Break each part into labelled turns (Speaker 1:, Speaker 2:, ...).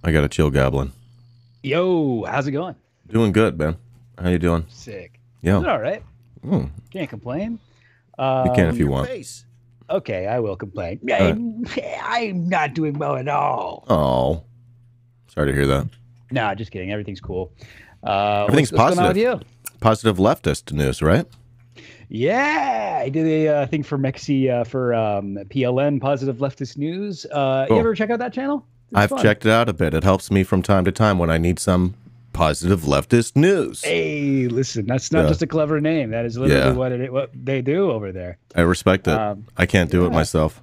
Speaker 1: I got a chill goblin.
Speaker 2: Yo, how's it going?
Speaker 1: Doing good, man. How you doing?
Speaker 2: Sick.
Speaker 1: Yeah.
Speaker 2: Is it all right?
Speaker 1: Hmm.
Speaker 2: Can't complain.
Speaker 1: You can if you
Speaker 2: Um,
Speaker 1: want.
Speaker 2: okay, I will complain.
Speaker 1: All right.
Speaker 2: I'm not doing well at all.
Speaker 1: Oh, sorry to hear that.
Speaker 2: Nah, just kidding. Everything's cool.
Speaker 1: Everything's
Speaker 2: What's going on with
Speaker 1: positive.
Speaker 2: you?
Speaker 1: Positive leftist news, right?
Speaker 2: Yeah, I did a thing for Mexi for PLN, Positive Leftist News. You
Speaker 1: Cool.
Speaker 2: ever check out that channel? It's
Speaker 1: I've
Speaker 2: fun.
Speaker 1: checked it out a bit. It helps me from time to time when I need some positive leftist news.
Speaker 2: Hey, listen, that's not
Speaker 1: Yeah.
Speaker 2: just a clever name. That is literally
Speaker 1: Yeah.
Speaker 2: what they do over there.
Speaker 1: I respect it. I can't do it
Speaker 2: Yeah.
Speaker 1: myself.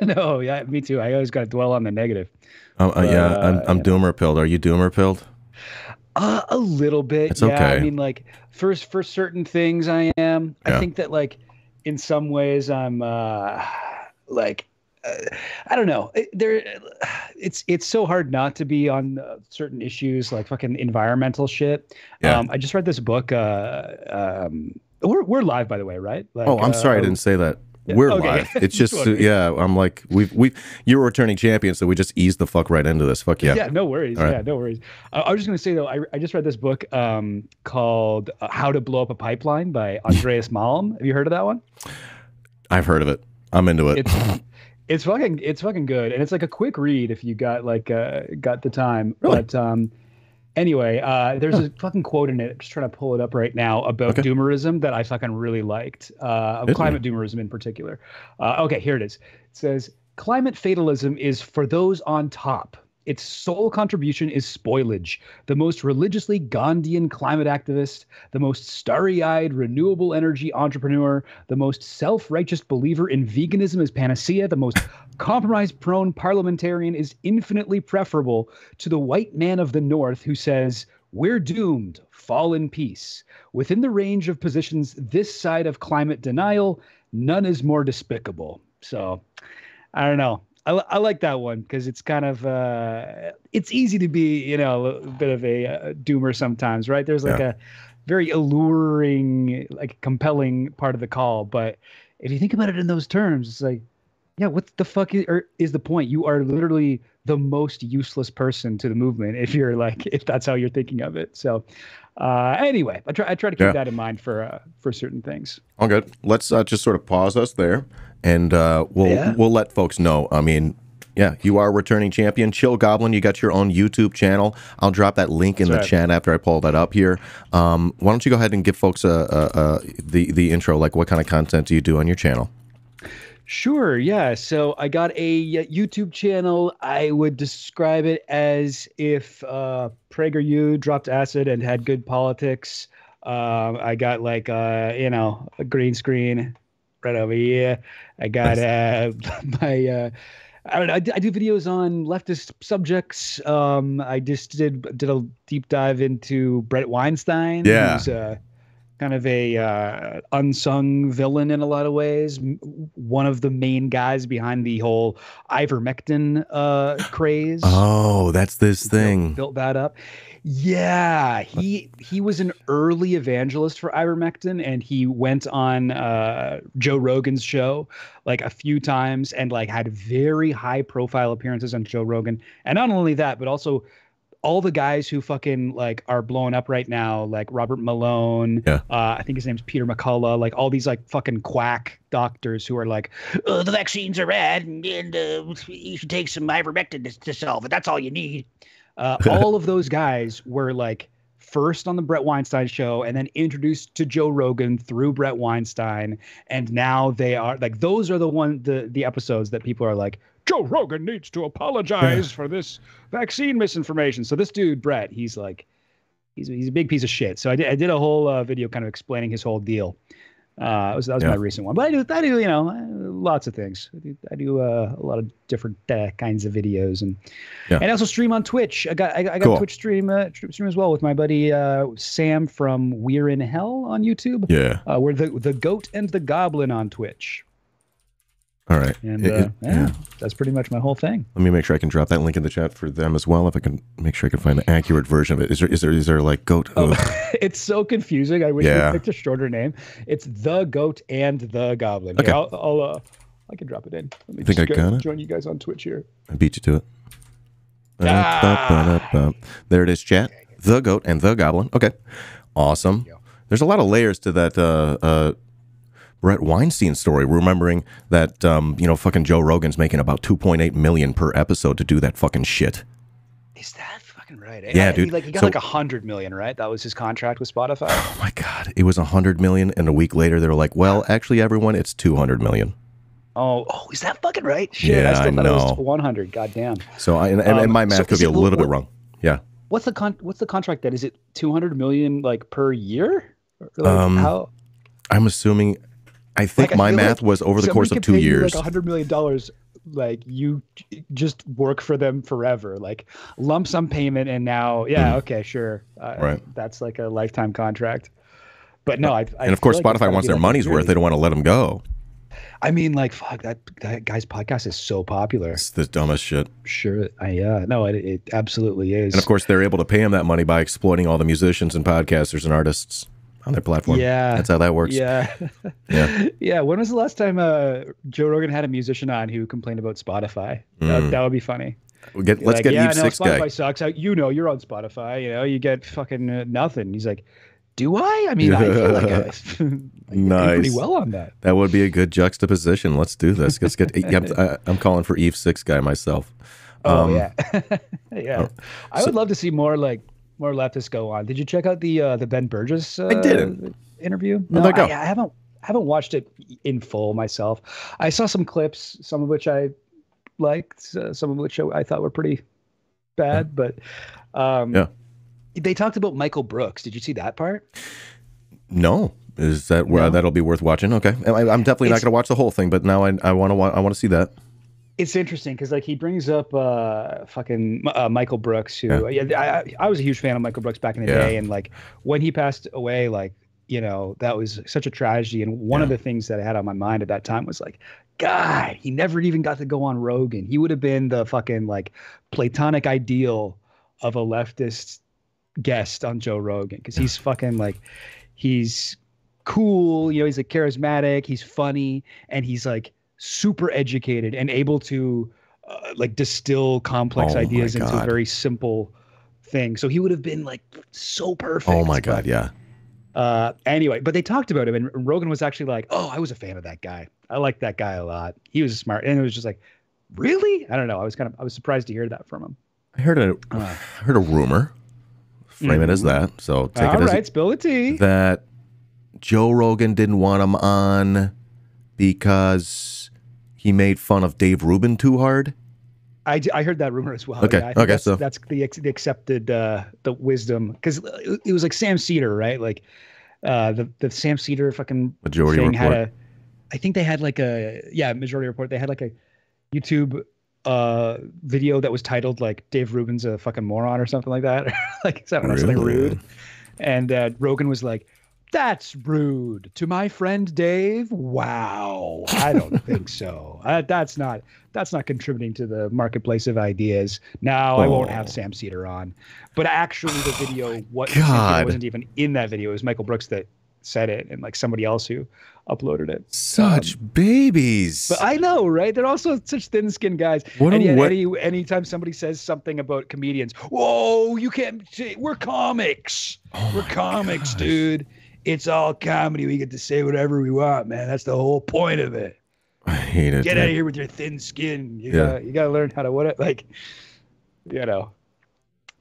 Speaker 2: No, yeah, me too. I always got to dwell on the negative.
Speaker 1: Yeah, I'm
Speaker 2: Yeah.
Speaker 1: doomer pilled. Are you doomer pilled?
Speaker 2: A little bit,
Speaker 1: It's
Speaker 2: yeah. I
Speaker 1: okay.
Speaker 2: mean, like for certain things, I am. I
Speaker 1: Yeah.
Speaker 2: think that like in some ways, I'm like I don't know. It's so hard not to be on certain issues like fucking environmental shit.
Speaker 1: Yeah.
Speaker 2: I just read this book. We're live, by the way, right? Like,
Speaker 1: Oh, I'm sorry I didn't say that. We're
Speaker 2: okay.
Speaker 1: live. It's
Speaker 2: Just
Speaker 1: just,
Speaker 2: wondering.
Speaker 1: yeah, I'm like, you're a returning champion, so we just eased the fuck right into this. Fuck yeah.
Speaker 2: Yeah, no worries.
Speaker 1: All right.
Speaker 2: Yeah, no worries. I was just gonna say though, I just read this book called "How to Blow Up a Pipeline" by Andreas Malm. Have you heard of that one?
Speaker 1: I've heard of it. I'm into it.
Speaker 2: It's fucking good, and it's like a quick read if you got got the time.
Speaker 1: Really?
Speaker 2: But anyway, there's a fucking quote in it. I'm just trying to pull it up right now about
Speaker 1: Okay.
Speaker 2: doomerism that I fucking really liked.
Speaker 1: Hit
Speaker 2: Climate doomerism in particular. Okay, here it is. It says climate fatalism is for those on top. Its sole contribution is spoilage. The most religiously Gandhian climate activist, the most starry-eyed renewable energy entrepreneur, the most self-righteous believer in veganism as panacea, the most compromise-prone parliamentarian is infinitely preferable to the white man of the North who says, "We're doomed. Fall in peace." Within the range of positions this side of climate denial, none is more despicable. So, I don't know. I like that one because it's kind of it's easy to be a bit of a doomer sometimes, right? There's like
Speaker 1: Yeah.
Speaker 2: a very alluring, like compelling part of the call, but if you think about it in those terms, it's like, yeah, what the fuck is the point? You are literally the most useless person to the movement if you're like if that's how you're thinking of it. So anyway, I try to keep
Speaker 1: Yeah.
Speaker 2: that in mind for certain things.
Speaker 1: All good. Let's just sort of pause us there, and
Speaker 2: Yeah.
Speaker 1: we'll let folks know. I mean, yeah, you are a returning champion. Chill Goblin, you got your own YouTube channel. I'll drop that link in the
Speaker 2: That's right.
Speaker 1: chat after I pull that up here. Why don't you go ahead and give folks the intro, like what kind of content do you do on your channel?
Speaker 2: Sure, yeah. So I got a YouTube channel. I would describe it as if PragerU dropped acid and had good politics. I got like a green screen right over here. I got my I don't know. I do videos on leftist subjects. I just did a deep dive into Brett Weinstein,
Speaker 1: Yeah.
Speaker 2: who's kind of a unsung villain in a lot of ways. One of the main guys behind the whole ivermectin craze.
Speaker 1: Oh, that's this thing.
Speaker 2: Built that up. Yeah, he was an early evangelist for ivermectin, and he went on Joe Rogan's show like a few times, and like had very high profile appearances on Joe Rogan. And not only that, but also all the guys who fucking like are blowing up right now, like Robert Malone,
Speaker 1: Yeah.
Speaker 2: I think his name's Peter McCullough, like all these like fucking quack doctors who are like, the vaccines are bad and you should take some ivermectin to solve it. That's all you need. All of those guys were like first on the Brett Weinstein show and then introduced to Joe Rogan through Brett Weinstein. And now they are like, those are the episodes that people are like, Joe Rogan needs to apologize for this vaccine misinformation. So this dude, Brett, he's like, he's a big piece of shit. So I did a whole video kind of explaining his whole deal. That was my recent one, but I do lots of things. I do a lot of different kinds of videos, and I also stream on Twitch. I got
Speaker 1: Cool.
Speaker 2: a Twitch stream as well with my buddy Sam from We're in Hell on YouTube.
Speaker 1: Yeah.
Speaker 2: We're the Goat and the Goblin on Twitch.
Speaker 1: All right.
Speaker 2: And that's pretty much my whole thing.
Speaker 1: Let me make sure I can drop that link in the chat for them as well. If I can make sure I can find the accurate version of it. Is there like goat?
Speaker 2: It's so confusing. I wish we picked a shorter name. It's the Goat and the Goblin.
Speaker 1: Okay.
Speaker 2: Here, I can drop it in. Let me
Speaker 1: Think I got it?
Speaker 2: join you guys on Twitch here.
Speaker 1: I beat you to it. There it is, chat. The Goat and the Goblin. Okay. Awesome. There's a lot of layers to that Brett Weinstein story, remembering that, fucking Joe Rogan's making about $2.8 million per episode to do that fucking shit.
Speaker 2: Is that fucking right?
Speaker 1: Yeah, dude.
Speaker 2: He got like $100 million, right? That was his contract with Spotify.
Speaker 1: Oh my God. It was $100 million, and a week later they were like, well, actually, everyone, it's $200 million.
Speaker 2: Oh, is that fucking right? Shit,
Speaker 1: yeah,
Speaker 2: I
Speaker 1: know.
Speaker 2: It was 100. Goddamn.
Speaker 1: So, and my math could be a little bit wrong. Yeah.
Speaker 2: What's the contract then? Is it 200 million like per year? Like, how?
Speaker 1: I'm assuming. I think my math was over the course of 2 years.
Speaker 2: Like $100 million, like you just work for them forever, like lump sum payment, and now, okay, sure,
Speaker 1: right.
Speaker 2: That's like a lifetime contract. But no,
Speaker 1: and of course, Spotify wants their money's worth. They don't want to let them go.
Speaker 2: I mean, like, fuck, that guy's podcast is so popular.
Speaker 1: It's the dumbest shit.
Speaker 2: Sure. No, it absolutely is.
Speaker 1: And of course, they're able to pay him that money by exploiting all the musicians and podcasters and artists on their platform.
Speaker 2: Yeah.
Speaker 1: That's how that works.
Speaker 2: Yeah.
Speaker 1: Yeah.
Speaker 2: Yeah. When was the last time Joe Rogan had a musician on who complained about Spotify? That would be funny.
Speaker 1: Let's get Eve Six
Speaker 2: Spotify
Speaker 1: guy.
Speaker 2: Sucks. You're on Spotify. You get fucking nothing. He's like, do I? I mean, I feel like I
Speaker 1: nice.
Speaker 2: do pretty well on that.
Speaker 1: That would be a good juxtaposition. Let's do this. Let's get. I'm calling for Eve Six guy myself.
Speaker 2: Yeah. I would love to see more leftists go on. Did you check out the Ben Burgess
Speaker 1: I didn't.
Speaker 2: interview? No, I haven't watched it in full myself. I saw some clips, some of which I liked, some of which I thought were pretty bad, but they talked about Michael Brooks. Did you see that part?
Speaker 1: No. Is that where that'll be worth watching? Okay, I'm definitely not going to watch the whole thing, but now I want to see that.
Speaker 2: It's interesting because like he brings up fucking Michael Brooks, who I was a huge fan of Michael Brooks back in the day, and like when he passed away, like that was such a tragedy. And one of the things that I had on my mind at that time was like, God, he never even got to go on Rogan. He would have been the fucking like platonic ideal of a leftist guest on Joe Rogan, because he's fucking like, he's cool, he's like charismatic, he's funny, and he's like super educated and able to like distill complex ideas into a very simple thing. So he would have been like so perfect.
Speaker 1: Oh my God, yeah.
Speaker 2: Anyway, but they talked about him, and Rogan was actually like, oh, I was a fan of that guy. I liked that guy a lot. He was smart. And it was just like, really? I don't know. I was surprised to hear that from him.
Speaker 1: I heard a rumor. Frame it as that. So take it as
Speaker 2: spill the tea.
Speaker 1: That Joe Rogan didn't want him on because he made fun of Dave Rubin too hard.
Speaker 2: I heard that rumor as well.
Speaker 1: Okay.
Speaker 2: Yeah, okay. So that's the accepted the wisdom, because it was like Sam Cedar, right? Like the Sam Cedar fucking
Speaker 1: Majority Report.
Speaker 2: I think they had like Majority Report. They had like a YouTube video that was titled like Dave Rubin's a fucking moron or something like that, like something rude. And Rogan was like, that's rude to my friend Dave. Wow, I don't think so. That's not contributing to the marketplace of ideas. Now I won't have Sam Cedar on. But actually, the video wasn't even in that video. It was Michael Brooks that said it, and like somebody else who uploaded it.
Speaker 1: Such babies.
Speaker 2: But I know, right? They're also such thin-skinned guys. Anytime somebody says something about comedians, whoa, you can't say we're comics. We're comics, dude. It's all comedy. We get to say whatever we want, man. That's the whole point of it.
Speaker 1: I hate it.
Speaker 2: Get out of here with your thin skin. You gotta learn how to what are you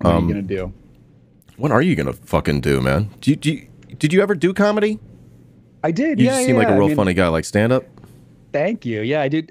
Speaker 2: gonna do?
Speaker 1: What are you gonna fucking do, man? Did you ever do comedy?
Speaker 2: I did.
Speaker 1: You seem like a real funny guy. Like stand up.
Speaker 2: Thank you. Yeah, I did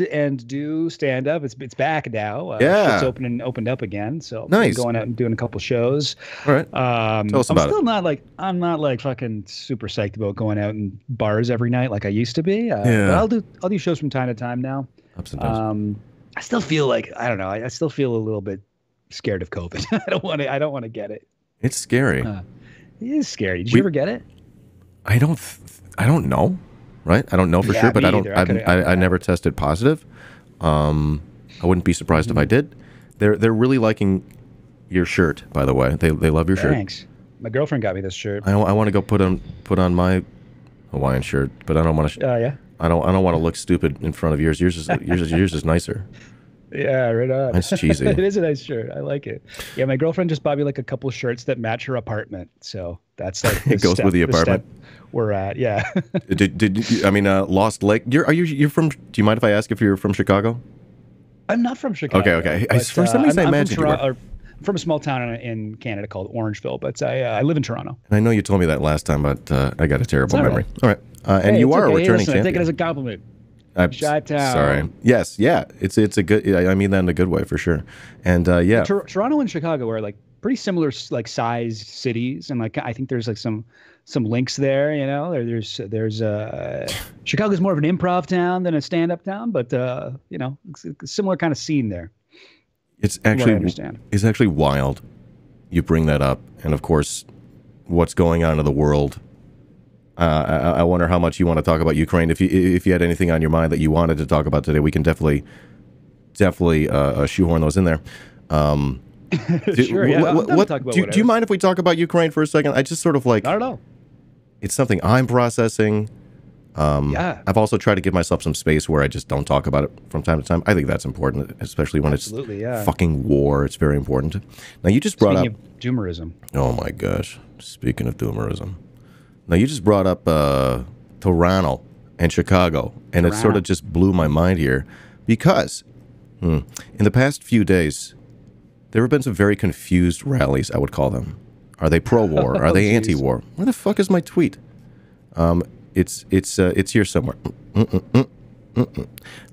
Speaker 2: and do stand up. It's back now. It's opened up again. So
Speaker 1: nice.
Speaker 2: I'm going out and doing a couple shows.
Speaker 1: All right. Tell us about it.
Speaker 2: I'm not like fucking super psyched about going out in bars every night like I used to be. But I'll do shows from time to time now.
Speaker 1: Ups and downs.
Speaker 2: I still feel like, I don't know. I still feel a little bit scared of COVID. I don't want to get it.
Speaker 1: It's scary.
Speaker 2: It is scary. Did you ever get it?
Speaker 1: I don't know. Right? I don't know for sure, but I never tested positive. I wouldn't be surprised if I did. They're really liking your shirt, by the way. They love your shirt.
Speaker 2: Thanks. My girlfriend got me this shirt.
Speaker 1: I want to go put on my Hawaiian shirt, but I don't want to.
Speaker 2: Yeah.
Speaker 1: I don't want to look stupid in front of yours. Yours is nicer.
Speaker 2: Yeah, right on.
Speaker 1: That's cheesy.
Speaker 2: It is a nice shirt. I like it. Yeah, my girlfriend just bought me like a couple of shirts that match her apartment. So that's like
Speaker 1: It goes with the apartment.
Speaker 2: We're at. Yeah.
Speaker 1: I mean, Lost Lake? You're from, do you mind if I ask if you're from Chicago?
Speaker 2: I'm not from Chicago.
Speaker 1: Okay.
Speaker 2: But,
Speaker 1: For some reason, I
Speaker 2: I'm
Speaker 1: imagined you were.
Speaker 2: I'm from a small town in Canada called Orangeville, but I live in Toronto.
Speaker 1: And I know you told me that last time, but I got a terrible memory.
Speaker 2: Right.
Speaker 1: All right. And
Speaker 2: Hey,
Speaker 1: you
Speaker 2: it's
Speaker 1: are
Speaker 2: okay.
Speaker 1: a
Speaker 2: Hey,
Speaker 1: returning
Speaker 2: listen, I
Speaker 1: champion.
Speaker 2: take it as a compliment. Chi-town.
Speaker 1: Sorry. Yes, yeah. It's a good. I mean that in a good way for sure. And yeah,
Speaker 2: Toronto and Chicago are like pretty similar like size cities, and like I think there's like some links there. You know, there's Chicago's more of an improv town than a stand-up town, but you know, it's a similar kind of scene there.
Speaker 1: it's
Speaker 2: I
Speaker 1: actually
Speaker 2: understand.
Speaker 1: it's actually wild. You bring that up, and of course, what's going on in the world. I wonder how much you want to talk about Ukraine. If you had anything on your mind that you wanted to talk about today, we can definitely shoehorn those in there.
Speaker 2: Sure, yeah. I'm down to talk about
Speaker 1: do you mind if we talk about Ukraine for a second? I just sort of like,
Speaker 2: I don't know.
Speaker 1: it's something I'm processing.
Speaker 2: Yeah.
Speaker 1: I've also tried to give myself some space where I just don't talk about it from time to time. I think that's important, especially when
Speaker 2: Absolutely,
Speaker 1: it's
Speaker 2: yeah.
Speaker 1: fucking war. It's very important. Now, you just brought
Speaker 2: Speaking
Speaker 1: up...
Speaker 2: of doomerism.
Speaker 1: Oh, my gosh. Speaking of doomerism. Now, you just brought up Toronto and Chicago, and it sort of just blew my mind here because in the past few days, there have been some very confused rallies, I would call them. Are they pro-war? Are they anti-war? Where the fuck is my tweet? It's here somewhere.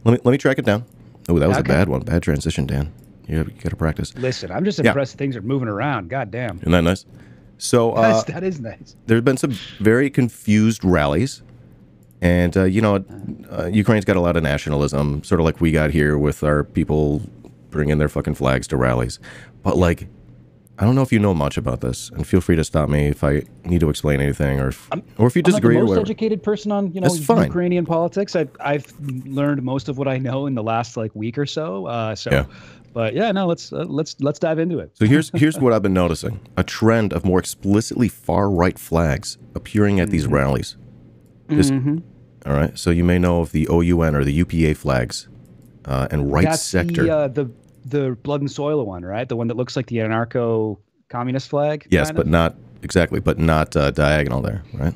Speaker 1: Let me track it down. Oh, that was a bad one. Bad transition, Dan. You got to practice.
Speaker 2: Listen, I'm just impressed things are moving around. God damn.
Speaker 1: Isn't that nice? So
Speaker 2: that is nice.
Speaker 1: There have been some very confused rallies, and Ukraine's got a lot of nationalism, sort of like we got here with our people bringing their fucking flags to rallies. But like, I don't know if you know much about this, and feel free to stop me if I need to explain anything, or if you disagree.
Speaker 2: I'm not the
Speaker 1: or
Speaker 2: most educated person on Ukrainian politics. I've learned most of what I know in the last like week or so.
Speaker 1: Yeah.
Speaker 2: But yeah, no, let's dive into it.
Speaker 1: So here's what I've been noticing: a trend of more explicitly far-right flags appearing at these rallies. All right. So you may know of the OUN or the UPA flags, and right sector.
Speaker 2: That's the blood and soil one, right? The one that looks like the anarcho-communist flag.
Speaker 1: Yes, but not exactly, but not diagonal there, right?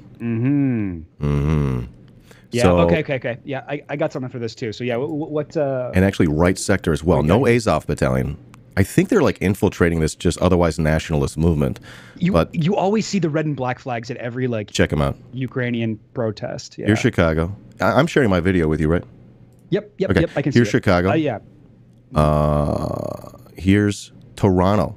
Speaker 2: Yeah.
Speaker 1: So,
Speaker 2: okay. Yeah, I got something for this too. So yeah, what?
Speaker 1: And actually, right sector as well. Okay. No Azov battalion. I think they're like infiltrating this just otherwise nationalist movement. But
Speaker 2: you always see the red and black flags at every like
Speaker 1: check them out.
Speaker 2: Ukrainian protest. Yeah.
Speaker 1: Here's Chicago. I'm sharing my video with you, right?
Speaker 2: Yep.
Speaker 1: Okay.
Speaker 2: Yep. I can see
Speaker 1: Here's Chicago.
Speaker 2: Yeah.
Speaker 1: Here's Toronto.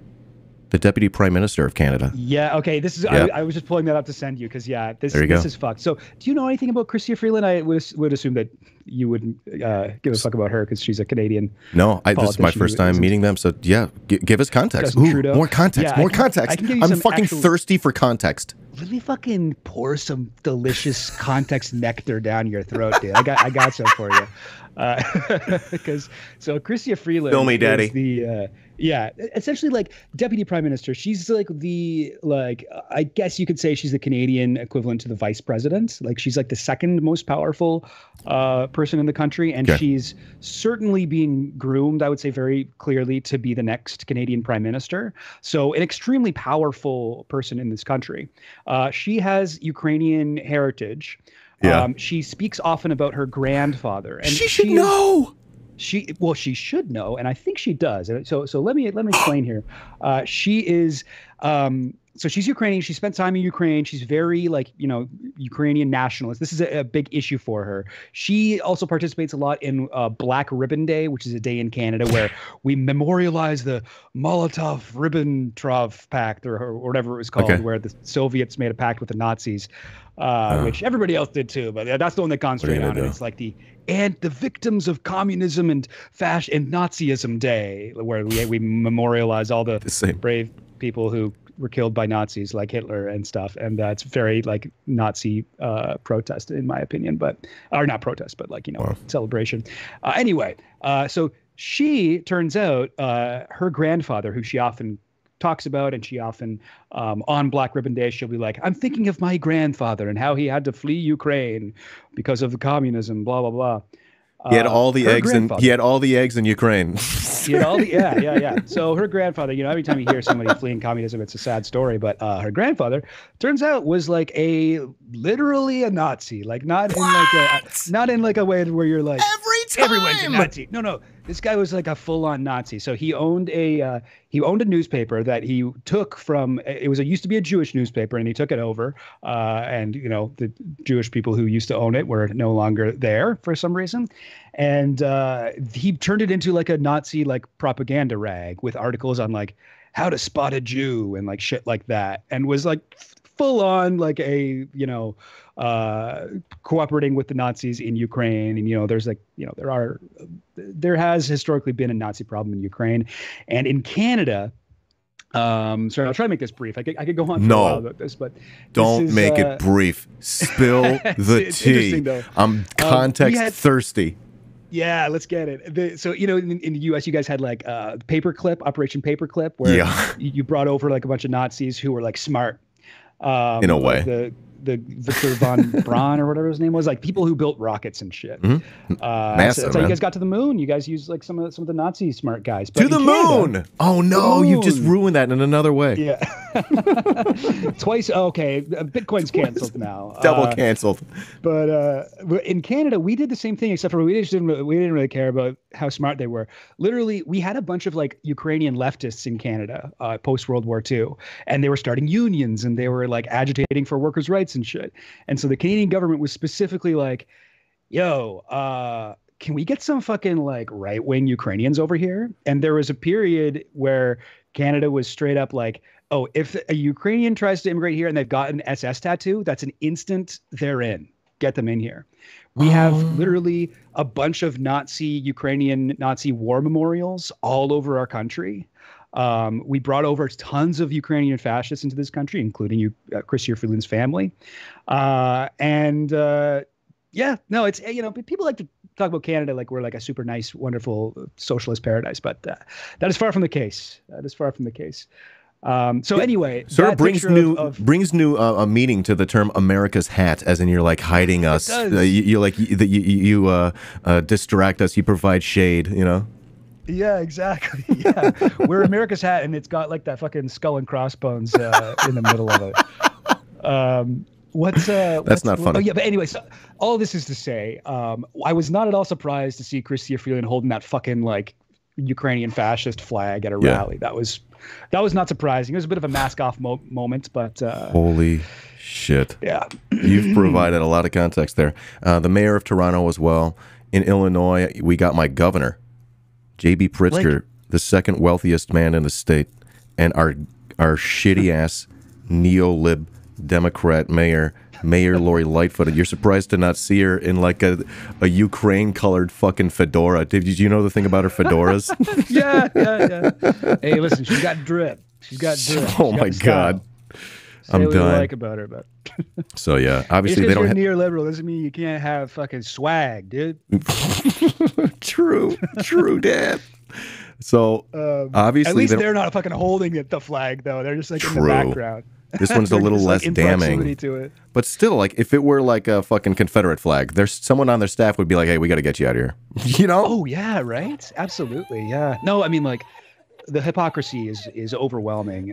Speaker 1: The Deputy Prime Minister of Canada.
Speaker 2: Yeah. Okay. This is.
Speaker 1: Yep.
Speaker 2: I was just pulling that up to send you because this is fucked. So, do you know anything about Chrystia Freeland? I would assume that you wouldn't give a fuck about her because she's a Canadian.
Speaker 1: No, this is my first time meeting them. So yeah, give us context. Ooh, more context. Yeah, more context. I'm fucking thirsty for context.
Speaker 2: Let me fucking pour some delicious context nectar down your throat, dude. I got some for you. Because Chrystia Freeland,
Speaker 1: fill me, daddy.
Speaker 2: Is essentially like deputy prime minister. She's like I guess you could say she's the Canadian equivalent to the vice president. Like she's like the second most powerful person in the country, and she's certainly being groomed, I would say very clearly, to be the next Canadian prime minister. So an extremely powerful person in this country. She has Ukrainian heritage.
Speaker 1: Yeah.
Speaker 2: She speaks often about her grandfather, and
Speaker 1: she should know.
Speaker 2: She should know, and I think she does. So let me explain here. She is so she's Ukrainian. She spent time in Ukraine. She's very Ukrainian nationalist. This is a big issue for her. She also participates a lot in Black Ribbon Day, which is a day in Canada where we memorialize the Molotov-Ribbentrop Pact or whatever it was called, where the Soviets made a pact with the Nazis, which everybody else did too. But that's the one that concentrated on it. It's like the victims of communism and Nazism Day, where we memorialize all the brave people who were killed by Nazis like Hitler and stuff. And it's very like Nazi protest in my opinion, or not protest, but celebration. Anyway, so she turns out her grandfather, who she often talks about, and she often on Black Ribbon Day, she'll be like, I'm thinking of my grandfather and how he had to flee Ukraine because of the communism, blah, blah, blah.
Speaker 1: He had all the eggs in. He had all the eggs in Ukraine.
Speaker 2: He had all the yeah. So her grandfather, you know, every time you hear somebody fleeing communism, it's a sad story. But her grandfather, turns out, was like literally a Nazi. Like not in like a way where you're like everyone's a Nazi. No. This guy was like a full-on Nazi. So he owned a newspaper that he took from. It used to be a Jewish newspaper, and he took it over. And you know, the Jewish people who used to own it were no longer there for some reason, and he turned it into like a Nazi like propaganda rag with articles on like how to spot a Jew and like shit like that, and was like full on like a, you know, cooperating with the Nazis in Ukraine. And, you know, there's like, you know, there has historically been a Nazi problem in Ukraine and in Canada. Sorry, I'll try to make this brief. I could go on for a while about this, but
Speaker 1: don't make it brief. Spill the tea. I'm context thirsty.
Speaker 2: Yeah, let's get it. So, you know, in the U.S., you guys had like Paperclip, Operation Paperclip, where you brought over like a bunch of Nazis who were like smart.
Speaker 1: In a way.
Speaker 2: The Victor von Braun or whatever his name was, like people who built rockets and shit.
Speaker 1: Massive,
Speaker 2: that's how you guys got to the moon. You guys used like some of the Nazi smart guys. But
Speaker 1: to the moon. Oh no, you just ruined that in another way.
Speaker 2: Yeah. Twice. Okay, Bitcoin's canceled now.
Speaker 1: Double canceled.
Speaker 2: But in Canada, we did the same thing, except for we didn't really care about how smart they were. Literally, we had a bunch of like Ukrainian leftists in Canada post World War II, and they were starting unions and they were like agitating for workers' rights and shit. And so the Canadian government was specifically like, yo, can we get some fucking like right-wing Ukrainians over here? And there was a period where Canada was straight up like, oh, if a Ukrainian tries to immigrate here and they've got an SS tattoo, that's an instant they're in. Get them in here. We have literally a bunch of Ukrainian Nazi war memorials all over our country. We brought over tons of Ukrainian fascists into this country, including Chrystia Freeland's family. Yeah, no, it's, you know, people like to talk about Canada like we're like a super nice, wonderful socialist paradise, but that is far from the case. That is far from the case. So anyway,
Speaker 1: sort of brings new meaning to the term America's hat, as in you're like hiding us. You distract us. You provide shade. You know.
Speaker 2: Yeah, exactly. Yeah, we're America's hat, and it's got like that fucking skull and crossbones in the middle of it. That's not funny. Oh yeah, but anyway, so all this is to say, I was not at all surprised to see Chrystia Freeland holding that fucking like Ukrainian fascist flag at a rally. That was not surprising. It was a bit of a mask off moment, but
Speaker 1: holy shit.
Speaker 2: Yeah.
Speaker 1: You've provided a lot of context there. The mayor of Toronto as well. In Illinois, we got my governor, J.B. Pritzker, the second wealthiest man in the state, and our shitty ass neo-lib Democrat mayor Lori Lightfoot. You're surprised to not see her in like a Ukraine colored fucking fedora. Did you know the thing about her fedoras?
Speaker 2: Yeah. Hey, listen, she's got drip.
Speaker 1: Oh my god. I'm done.
Speaker 2: I like about her, but
Speaker 1: so yeah, obviously they don't.
Speaker 2: You're neoliberal doesn't mean you can't have fucking swag, dude.
Speaker 1: True, Dad. So obviously,
Speaker 2: at least they're not fucking holding the flag though. They're just like in the background.
Speaker 1: This one's a little less damning, but still, like if it were like a fucking Confederate flag, there's someone on their staff would be like, "Hey, we got to get you out of here," you know?
Speaker 2: Oh yeah, right. Absolutely, yeah. No, I mean like the hypocrisy is overwhelming.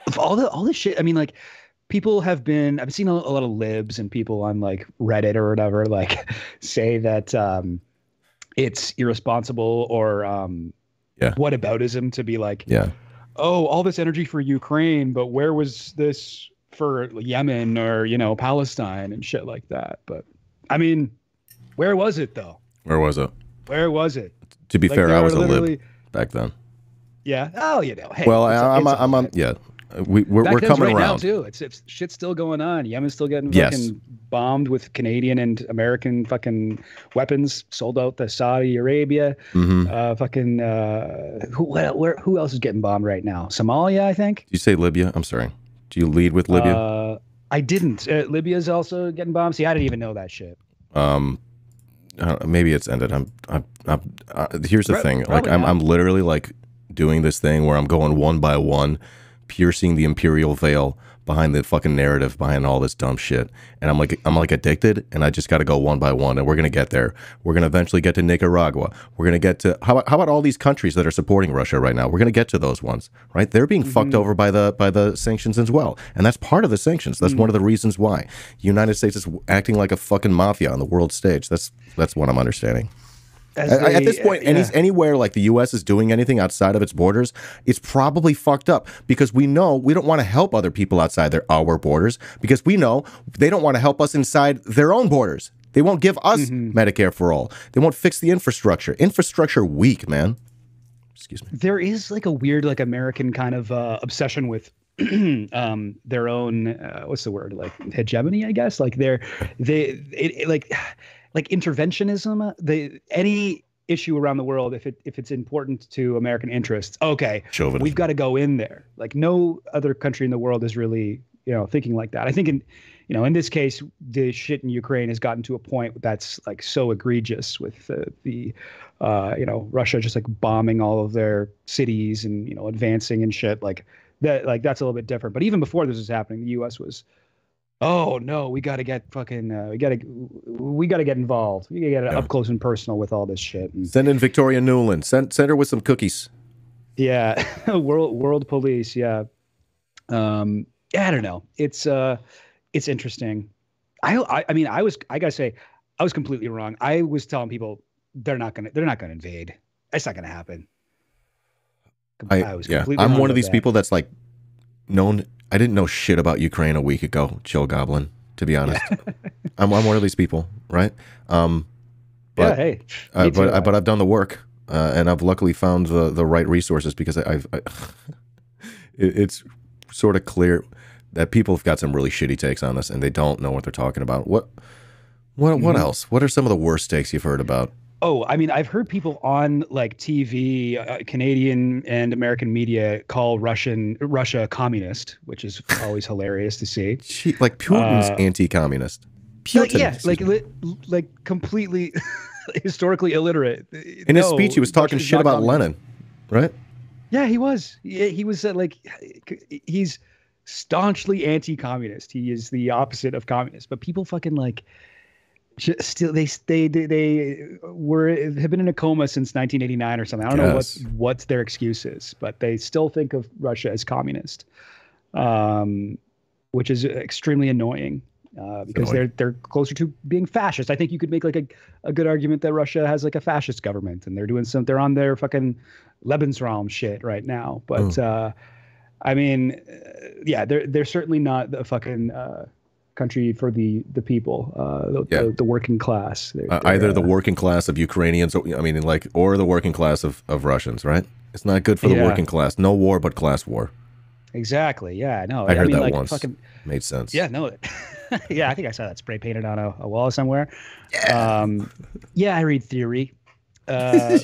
Speaker 2: Of all this shit, I mean like people have been. I've seen a lot of libs and people on like Reddit or whatever like say that it's irresponsible or whataboutism to be like oh, all this energy for Ukraine, but where was this for Yemen or, you know, Palestine and shit like that? But I mean, where was it though?
Speaker 1: Where was it?
Speaker 2: To
Speaker 1: be fair, I was a lib back then.
Speaker 2: Yeah. Oh, you know. Hey,
Speaker 1: well, I'm on. Yeah. We're coming around
Speaker 2: now too. It's shit's still going on. Yemen's still getting fucking bombed with Canadian and American fucking weapons sold out to Saudi Arabia. Fucking who else is getting bombed right now? Somalia, I think.
Speaker 1: Did you say Libya? I'm sorry. Do you lead with Libya?
Speaker 2: I didn't. Libya's also getting bombed. See, I didn't even know that shit.
Speaker 1: Maybe it's ended. Here's the thing. Like I'm literally like doing this thing where I'm going one by one, piercing the imperial veil behind the fucking narrative behind all this dumb shit. And I'm like addicted, and I just got to go one by one, and we're gonna get there. We're gonna eventually get to Nicaragua. We're gonna get to how about all these countries that are supporting Russia right now? We're gonna get to those ones, right? They're being fucked over by the sanctions as well, and that's part of the sanctions. That's one of the reasons why the United States is acting like a fucking mafia on the world stage. That's what I'm understanding. At this point, anywhere like the U.S. is doing anything outside of its borders, it's probably fucked up, because we know we don't want to help other people outside our borders, because we know they don't want to help us inside their own borders. They won't give us Medicare for all. They won't fix the infrastructure. Infrastructure weak, man. Excuse me.
Speaker 2: There is like a weird, like American kind of obsession with their own what's the word, like hegemony, I guess. Like like interventionism. Any issue around the world, if it's important to American interests, okay,
Speaker 1: Chauvinism.
Speaker 2: We've got to go in there. Like no other country in the world is really, thinking like that. I think in this case, the shit in Ukraine has gotten to a point that's like so egregious with Russia just like bombing all of their cities and advancing and shit like that. Like that's a little bit different. But even before this was happening, the U.S. was, oh no, we got to get fucking, we got to get involved. We got to get up close and personal with all this shit. And,
Speaker 1: send in Victoria Nuland. Send her with some cookies.
Speaker 2: Yeah, world police. Yeah, I don't know. It's interesting. I mean, I gotta say, I was completely wrong. I was telling people they're not gonna invade. It's not gonna happen. I was completely
Speaker 1: I'm
Speaker 2: wrong
Speaker 1: one of these
Speaker 2: that.
Speaker 1: people that's like known. I didn't know shit about Ukraine a week ago, Chill Goblin, to be honest. I'm one of these people, right? But
Speaker 2: hey,
Speaker 1: but I've done the work, and I've luckily found the right resources, because it's sort of clear that people have got some really shitty takes on this, and they don't know what they're talking about. What else? What are some of the worst takes you've heard about?
Speaker 2: Oh, I mean, I've heard people on like TV, Canadian and American media call Russia communist, which is always hilarious to see.
Speaker 1: Like Putin's anti-communist. Putin,
Speaker 2: like completely historically illiterate.
Speaker 1: In his speech, he was talking shit about Lenin, right?
Speaker 2: Yeah, he was. He was he's staunchly anti-communist. He is the opposite of communist. But people fucking like. Still, they have been in a coma since 1989 or something. I don't know what their excuse is, but they still think of Russia as communist, which is extremely annoying because they're closer to being fascist. I think you could make like a good argument that Russia has like a fascist government, and they're on their fucking Lebensraum shit right now. But I mean, they're certainly not the fucking country for the people, the working class.
Speaker 1: Either the working class of Ukrainians, or the working class of Russians, right? It's not good for the working class. No war but class war.
Speaker 2: Exactly. Yeah. No.
Speaker 1: I heard that once. Made sense.
Speaker 2: Yeah. No. Yeah. I think I saw that spray painted on a wall somewhere.
Speaker 1: Yeah.
Speaker 2: I read theory. Yeah.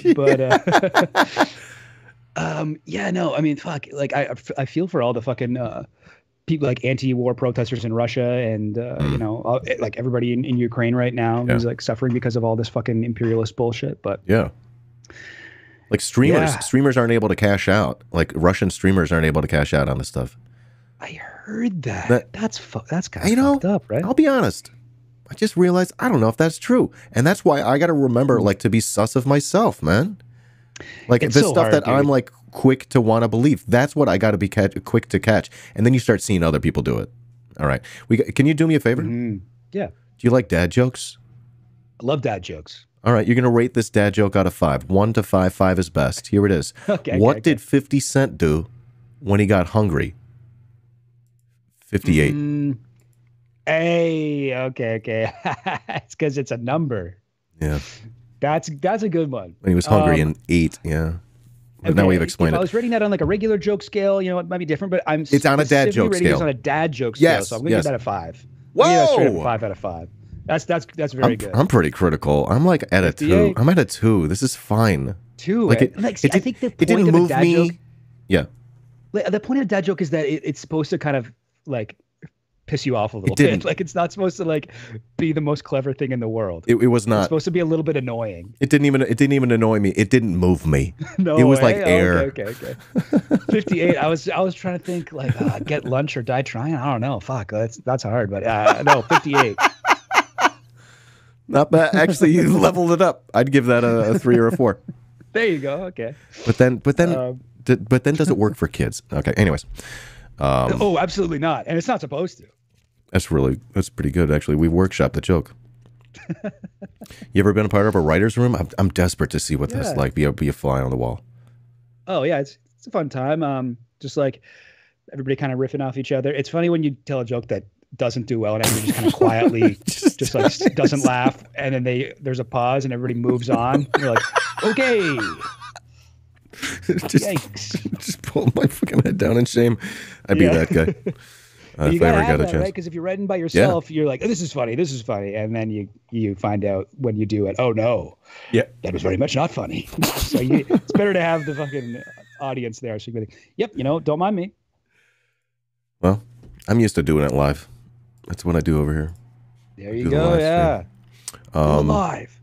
Speaker 2: No. I mean, fuck. Like I feel for all the fucking people like anti-war protesters in Russia and like everybody in Ukraine right now who's like suffering because of all this fucking imperialist bullshit. But
Speaker 1: like streamers aren't able to cash out. Like Russian streamers aren't able to cash out on this stuff.
Speaker 2: I heard that's kind of fucked up, right?
Speaker 1: I'll be honest. I just realized I don't know if that's true, and that's why I got to remember like to be sus of myself, man. Like it's the stuff hard, that dude. I'm like quick to want to believe. That's what I got to be quick to catch. And then you start seeing other people do it. All right. Can you do me a favor?
Speaker 2: Yeah.
Speaker 1: Do you like dad jokes?
Speaker 2: I love dad jokes.
Speaker 1: All right. You're going to rate this dad joke out of 5. 1 to 5. 5 is best. Here it is. What did 50 Cent do when he got hungry? 58.
Speaker 2: Hey, okay. It's because it's a number.
Speaker 1: Yeah.
Speaker 2: That's a good one.
Speaker 1: When he was hungry and ate, But now we've explained it.
Speaker 2: If I was rating that on like a regular joke scale, it might be different, but
Speaker 1: it's on a dad joke scale.
Speaker 2: It's on a dad joke scale, so I'm going to give that a 5.
Speaker 1: Whoa!
Speaker 2: Straight up 5 out of 5. That's very good.
Speaker 1: I'm pretty critical. I'm like at a 2. I'm at a 2. This is fine.
Speaker 2: 2.
Speaker 1: Like
Speaker 2: I think the point of a dad joke.
Speaker 1: Yeah.
Speaker 2: The point of a dad joke is that it's supposed to kind of like piss you off a little bit. Like it's not supposed to like be the most clever thing in the world.
Speaker 1: It was not.
Speaker 2: It's supposed to be a little bit annoying.
Speaker 1: It didn't even annoy me. It didn't move me.
Speaker 2: No,
Speaker 1: it was like
Speaker 2: Oh,
Speaker 1: air.
Speaker 2: Okay. 58. I was trying to think like get lunch or die trying. I don't know. Fuck, that's hard. But no, 58.
Speaker 1: Not bad. Actually, you leveled it up. I'd give that a 3 or a 4.
Speaker 2: There you go. Okay.
Speaker 1: But then does it work for kids? Okay. Anyways.
Speaker 2: Oh, absolutely not. And it's not supposed to.
Speaker 1: That's pretty good, actually. We workshopped the joke. You ever been a part of a writer's room? I'm desperate to see what that's like. Be a fly on the wall.
Speaker 2: Oh yeah, it's a fun time. Just like everybody kind of riffing off each other. It's funny when you tell a joke that doesn't do well and everybody just kind of quietly just like doesn't laugh, and then there's a pause and everybody moves on. And you're like, okay.
Speaker 1: Just pull my fucking head down in shame. I'd be that guy.
Speaker 2: You gotta have that, right? Because if you're writing by yourself, you're like, oh, this is funny, and then you find out when you do it, oh no, that was very much not funny. So it's better to have the fucking audience there. So you can be like, yep, don't mind me.
Speaker 1: Well, I'm used to doing it live. That's what I do over here.
Speaker 2: There you go. Yeah. Live.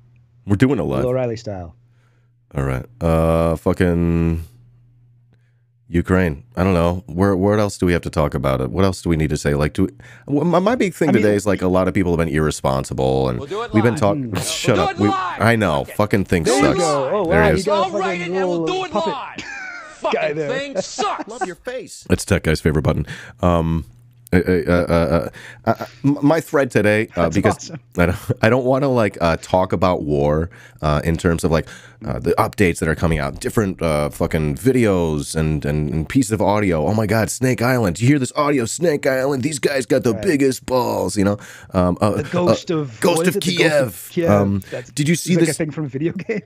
Speaker 1: We're doing it live.
Speaker 2: Bill O'Reilly style.
Speaker 1: All right. Fucking Ukraine. I don't know. Where else do we have to talk about it? What else do we need to say? Like, my big thing today is like a lot of people have been irresponsible, and we've been talking. Shut up. I know. Okay. Fucking thing sucks.
Speaker 2: Oh,
Speaker 1: there
Speaker 2: wow,
Speaker 1: it is.
Speaker 2: All right, and we'll do it live.
Speaker 3: Fucking thing sucks.
Speaker 1: Love your face. That's Tech Guy's favorite button. My thread today, because awesome. I don't want to like talk about war in terms of like the updates that are coming out, different fucking videos and pieces of audio. Oh my God, Snake Island! Do you hear this audio? Snake Island. These guys got the biggest balls. You know,
Speaker 2: the Ghost of
Speaker 1: Kiev. Did you see this?
Speaker 2: Like a thing from a video game.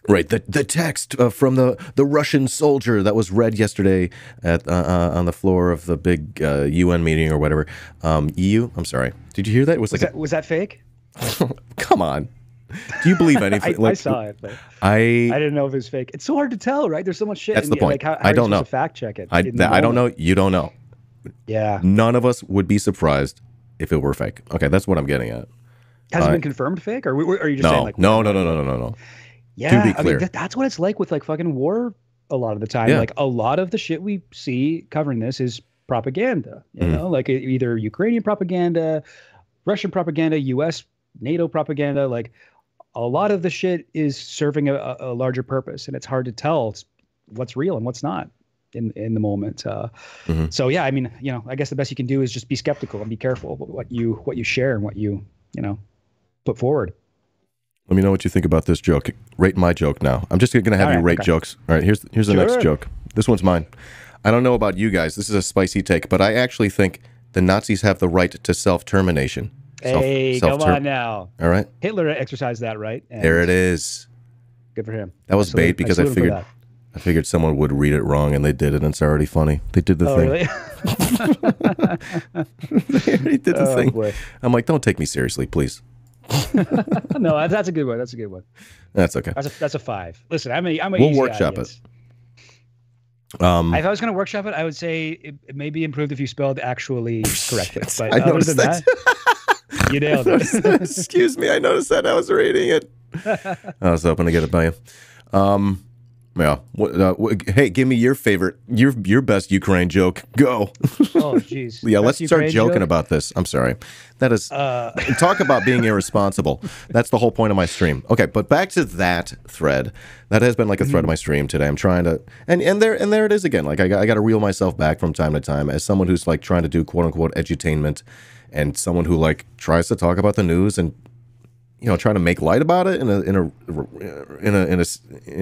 Speaker 1: Right, the text from the Russian soldier that was read yesterday at on the floor of the big UN meeting or whatever. EU. I'm sorry. Did you hear that? It
Speaker 2: was that fake?
Speaker 1: Come on. Do you believe anything?
Speaker 2: I saw it, but I didn't know if it was fake. It's so hard to tell, right? There's so much shit.
Speaker 1: That's the point.
Speaker 2: Like, how
Speaker 1: I don't know.
Speaker 2: Fact check it.
Speaker 1: I don't know. You don't know.
Speaker 2: Yeah.
Speaker 1: None of us would be surprised if it were fake. Okay, that's what I'm getting at.
Speaker 2: Has it been confirmed fake, or are you just saying like
Speaker 1: no?
Speaker 2: Yeah,
Speaker 1: to be clear.
Speaker 2: I mean, that's what it's like with like fucking war a lot of the time. Yeah. Like a lot of the shit we see covering this is propaganda, you know, like either Ukrainian propaganda, Russian propaganda, US, NATO propaganda. Like a lot of the shit is serving a larger purpose, and it's hard to tell what's real and what's not in the moment. So yeah, I mean, I guess the best you can do is just be skeptical and be careful about what you share and what you put forward.
Speaker 1: Let me know what you think about this joke. Rate my joke now. I'm just going to have you rate jokes. All right, here's the next joke. This one's mine. I don't know about you guys. This is a spicy take, but I actually think the Nazis have the right to self-termination.
Speaker 2: Hey, come on now.
Speaker 1: All right.
Speaker 2: Hitler exercised that right.
Speaker 1: There it is.
Speaker 2: Good for him.
Speaker 1: That was bait because I figured someone would read it wrong, and they did it, and it's already funny. They did the thing.
Speaker 2: Really?
Speaker 1: They did the thing. Boy. I'm like, don't take me seriously, please.
Speaker 2: No, that's a good one. That's a good one.
Speaker 1: That's okay.
Speaker 2: That's a 5. Listen,
Speaker 1: we'll workshop it.
Speaker 2: If I was going to workshop it, I would say it may be improved if you spelled actually correctly. But
Speaker 1: I other than that,
Speaker 2: you nailed it.
Speaker 1: Excuse me, I noticed that I was reading it. I was hoping to get it by you. Yeah. Hey, give me your favorite, your best Ukraine joke. Go.
Speaker 2: Oh, jeez.
Speaker 1: Yeah, let's start joking about this. I'm sorry. That is talk about being irresponsible. That's the whole point of my stream. Okay, but back to that thread. That has been like a thread of my stream today. I'm trying to, and there it is again. Like I got to reel myself back from time to time as someone who's like trying to do quote unquote edutainment, and someone who like tries to talk about the news and trying to make light about it in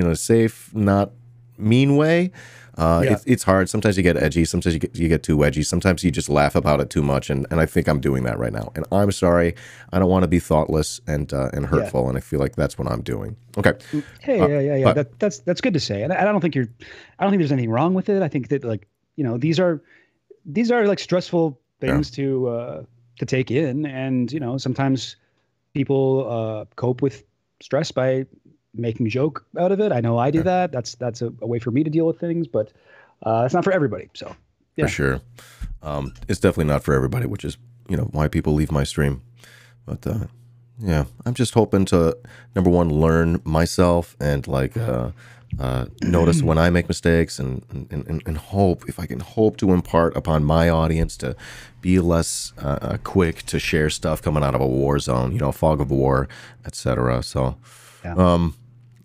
Speaker 1: a safe, not mean way. It's hard. Sometimes you get edgy. Sometimes you get too edgy. Sometimes you just laugh about it too much. And I think I'm doing that right now. And I'm sorry. I don't want to be thoughtless and hurtful. And I feel like that's what I'm doing. Okay.
Speaker 2: Hey, yeah. That's good to say. And I don't think there's anything wrong with it. I think that like these are like stressful things to take in, and sometimes people cope with stress by making a joke out of it. I know I do that. That's a way for me to deal with things, but it's not for everybody. So yeah.
Speaker 1: For sure. It's definitely not for everybody, which is you know, why people leave my stream. But yeah, I'm just hoping to, number one, learn myself and like notice when I make mistakes and hope, if I can hope to impart upon my audience to be less quick to share stuff coming out of a war zone, you know, fog of war, etc. So,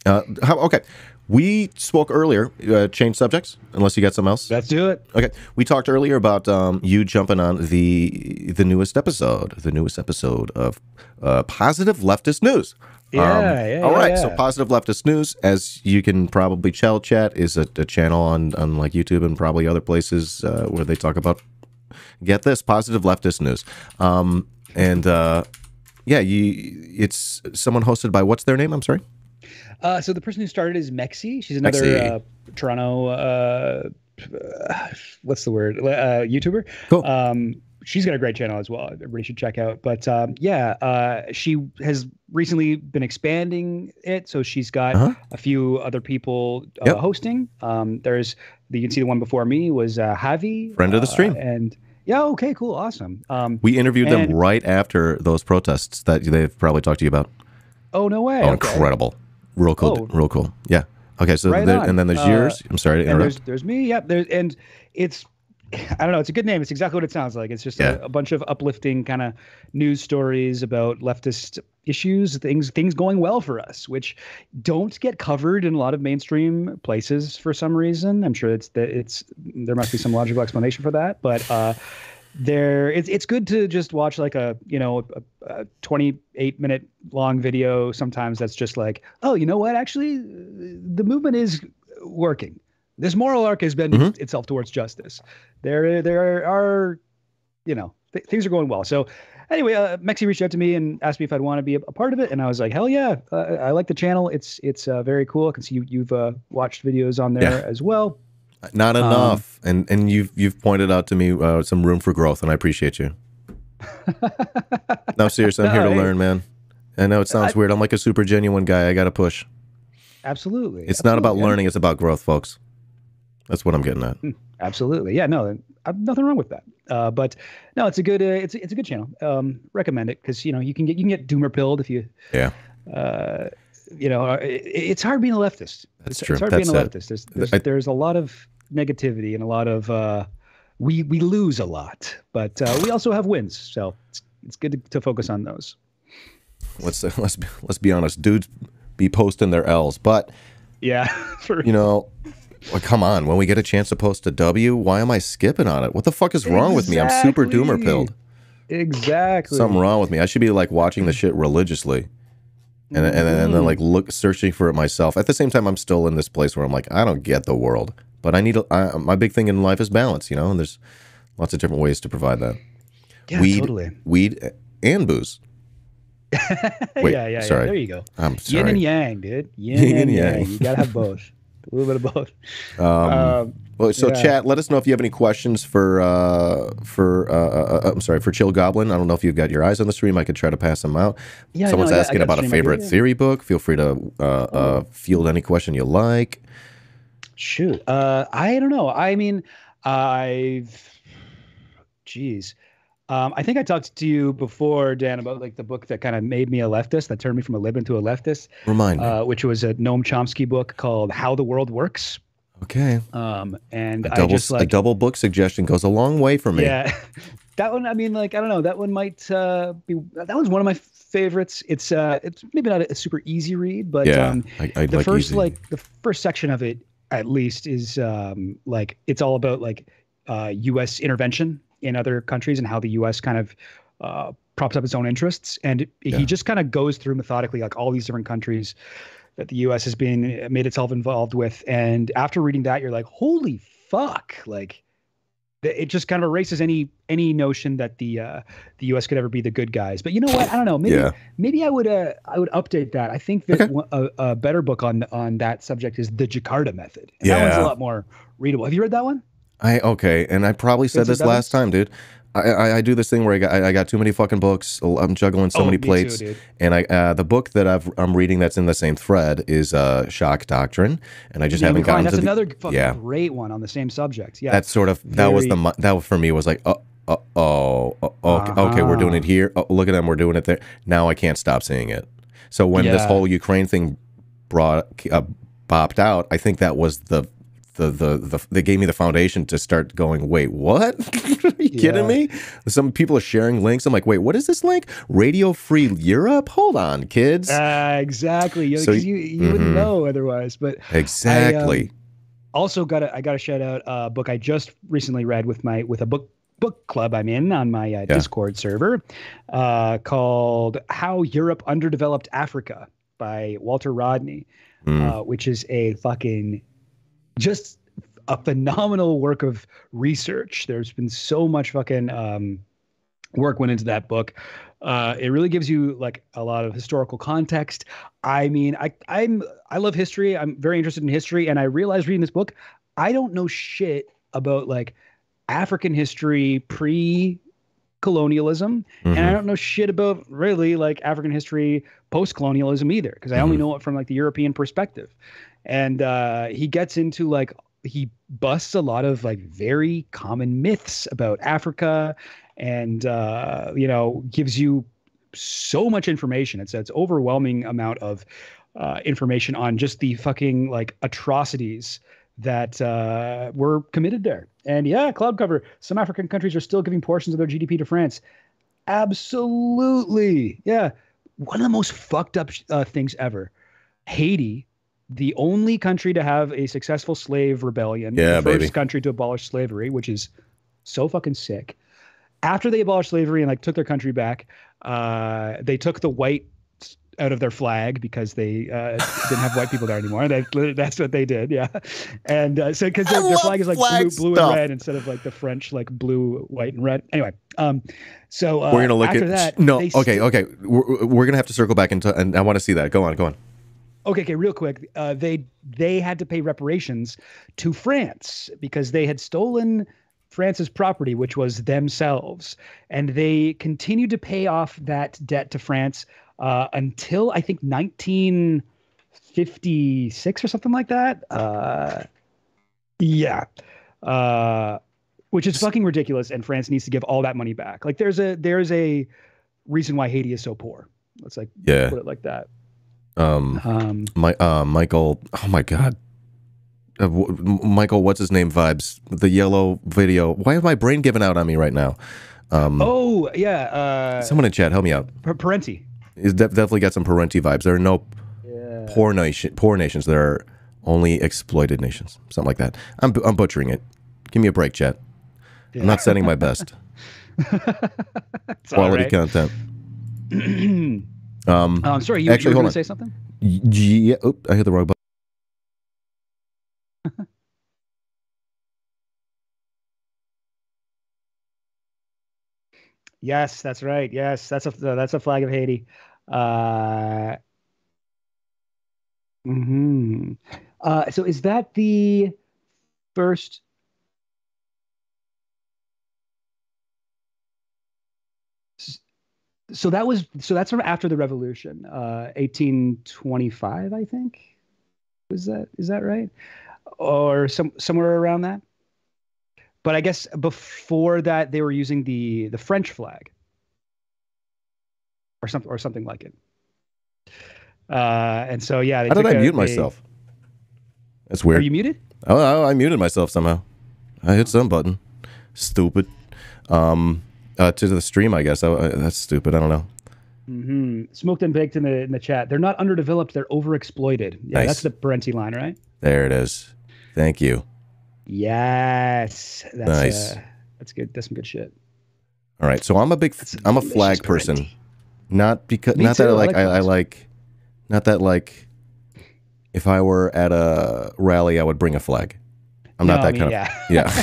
Speaker 2: Yeah.
Speaker 1: okay. We spoke earlier, change subjects, unless you got something else.
Speaker 2: Let's do it.
Speaker 1: Okay. We talked earlier about you jumping on the newest episode of Positive Leftist News. All right. So Positive Leftist News, as you can probably tell, chat, is a channel on like YouTube and probably other places where they talk about, get this, Positive Leftist News. Yeah, it's someone hosted by, what's their name? I'm sorry.
Speaker 2: So the person who started is Mexi. She's another Toronto, what's the word? YouTuber.
Speaker 1: Cool.
Speaker 2: She's got a great channel as well. Everybody should check out. But she has recently been expanding it. So she's got a few other people hosting. You can see the one before me was Javi.
Speaker 1: Friend of the stream.
Speaker 2: And yeah, okay, cool, awesome.
Speaker 1: We interviewed them right after those protests that they've probably talked to you about.
Speaker 2: Oh, no way.
Speaker 1: Oh, incredible. Real cool. Real cool. Yeah. Okay. So and then there's yours. I'm sorry to interrupt.
Speaker 2: There's me. Yep. And it's, I don't know. It's a good name. It's exactly what it sounds like. It's just a bunch of uplifting kind of news stories about leftist issues, things going well for us, which don't get covered in a lot of mainstream places for some reason. I'm sure there must be some logical explanation for that, but it's good to just watch like a 28-minute long video sometimes that's just like, oh, you know what, actually the movement is working, this moral arc has been itself towards justice, there are things are going well. So anyway, Mexi reached out to me and asked me if I'd want to be a part of it, and I was like, hell yeah, I like the channel. It's very cool. I can see you've watched videos on there as well.
Speaker 1: Not enough, and you've pointed out to me some room for growth, and I appreciate you. No, seriously, I'm here to learn, man. I know it sounds weird. I'm like a super genuine guy. I got to push.
Speaker 2: Absolutely.
Speaker 1: It's not about learning. It's about growth, folks. That's what I'm getting at.
Speaker 2: Absolutely. Yeah. No, nothing wrong with that. But no, it's a good channel. Recommend it because you can get doomer pilled if you. Yeah. It's hard being a leftist.
Speaker 1: That's true.
Speaker 2: It's hard being a leftist. There's a lot of negativity and a lot of we lose a lot, but we also have wins. So it's good to focus on those.
Speaker 1: Let's be honest, dudes be posting their L's, but well, come on, when we get a chance to post a W, why am I skipping on it? What the fuck is wrong with me? I'm super doomer pilled.
Speaker 2: Exactly.
Speaker 1: Something wrong with me. I should be like watching the shit religiously. And then like searching for it myself. At the same time, I'm still in this place where I'm like, I don't get the world, but I need my big thing in life is balance, and there's lots of different ways to provide that.
Speaker 2: Yeah,
Speaker 1: weed and booze. Wait,
Speaker 2: yeah.
Speaker 1: Sorry.
Speaker 2: There you go.
Speaker 1: I'm sorry.
Speaker 2: Yin and yang, dude. Yin and yang. You gotta have both. A little bit of both.
Speaker 1: Well, so chat, let us know if you have any questions for Chill Goblin. I don't know if you've got your eyes on the stream. I could try to pass them out. Yeah, someone's asking about a favorite theory book. Feel free to field any question you like.
Speaker 2: Shoot. I don't know. I mean, I think I talked to you before, Dan, about like the book that kind of made me a leftist, that turned me from a lib into a leftist.
Speaker 1: Remind me.
Speaker 2: Which was a Noam Chomsky book called How the World Works.
Speaker 1: Okay.
Speaker 2: And
Speaker 1: a double book suggestion goes a long way for me.
Speaker 2: Yeah. That one, I mean, like, I don't know, that one might be, that was one of my favorites. It's maybe not a super easy read, but the first section of it at least is like, it's all about like U.S. intervention in other countries and how the U.S. kind of props up its own interests. And he just kind of goes through methodically like all these different countries that the U.S. has made itself involved with. And after reading that, you're like, holy fuck, like it just kind of erases any notion that the U.S. could ever be the good guys. But you know what? I don't know. Maybe I would update that. I think that a better book on that subject is The Jakarta Method. And that one's a lot more readable. Have you read that one?
Speaker 1: And I probably said this last time, dude. I do this thing where I got too many fucking books. I'm juggling so many plates,
Speaker 2: too,
Speaker 1: and the book that I'm reading that's in the same thread is Shock Doctrine, and I just haven't gotten to
Speaker 2: another fucking great one on the same subject. Yeah,
Speaker 1: that's sort of that for me was like okay, okay, we're doing it here. Oh, look at them, we're doing it there. Now I can't stop seeing it. So when this whole Ukraine thing popped out, I think that was they gave me the foundation to start going, wait, what? Are you kidding me? Some people are sharing links. I'm like, wait, what is this link? Radio Free Europe? Hold on, kids.
Speaker 2: Exactly. So you wouldn't know otherwise. But
Speaker 1: exactly.
Speaker 2: Also I gotta shout out a book I just recently read with a book club I'm in on my Discord server, called How Europe Underdeveloped Africa by Walter Rodney, which is a fucking just a phenomenal work of research. There's been so much fucking work went into that book. It really gives you like a lot of historical context. I mean, I love history. I'm very interested in history, and I realized reading this book, I don't know shit about like African history pre-colonialism, and I don't know shit about really like African history post-colonialism either, because I only know it from like the European perspective. And he gets into like, he busts a lot of like very common myths about Africa, and you know, gives you so much information. It's overwhelming amount of information on just the fucking like atrocities that were committed there. And yeah, cloud cover. Some African countries are still giving portions of their GDP to France. Absolutely. Yeah. One of the most fucked up things ever. Haiti, the only country to have a successful slave rebellion, the first country to abolish slavery, which is so fucking sick. After they abolished slavery and like took their country back, they took the white out of their flag because they didn't have white people there anymore. That's what they did, yeah. And so because their flag is like blue and red instead of like the French like blue, white, and red. Anyway, so
Speaker 1: we're gonna look at that. No, okay. We're gonna have to circle back into, and I want to see that. Go on.
Speaker 2: Okay, real quick. They had to pay reparations to France because they had stolen France's property, which was themselves, and they continued to pay off that debt to France until I think 1956 or something like that. Yeah, which is fucking ridiculous, and France needs to give all that money back. Like, there's a reason why Haiti is so poor. Let's like put it like that.
Speaker 1: Michael, oh my God. Michael, what's his name vibes? The yellow video. Why is my brain giving out on me right now?
Speaker 2: Oh, yeah.
Speaker 1: Someone in chat, help me out.
Speaker 2: Parenti.
Speaker 1: He's definitely got some Parenti vibes. There are no poor nations. There are only exploited nations. Something like that. I'm butchering it. Give me a break, chat. Yeah. I'm not setting my best. Quality content.
Speaker 2: I'm sorry, you were going to say something?
Speaker 1: Yeah, I hit the wrong button.
Speaker 2: Yes, that's right. Yes, that's a flag of Haiti. So is that the first? So that's from after the revolution, 1825, I think. Is that right? Or somewhere around that? But I guess before that they were using the French flag, or something like it. And so yeah,
Speaker 1: how did I mute myself? That's weird.
Speaker 2: Are you muted?
Speaker 1: Oh, I muted myself somehow. I hit some button. Stupid. To the stream, I guess. That's stupid. I don't know.
Speaker 2: Smoked and baked in the chat. They're not underdeveloped. They're overexploited. Yeah, nice. That's the Parenti line, right?
Speaker 1: There it is. Thank you.
Speaker 2: Yes, that's
Speaker 1: nice.
Speaker 2: That's good. That's some good shit.
Speaker 1: All right, so I'm a flag person, not because not that like if I were at a rally I would bring a flag. I'm not that kind of
Speaker 2: yeah.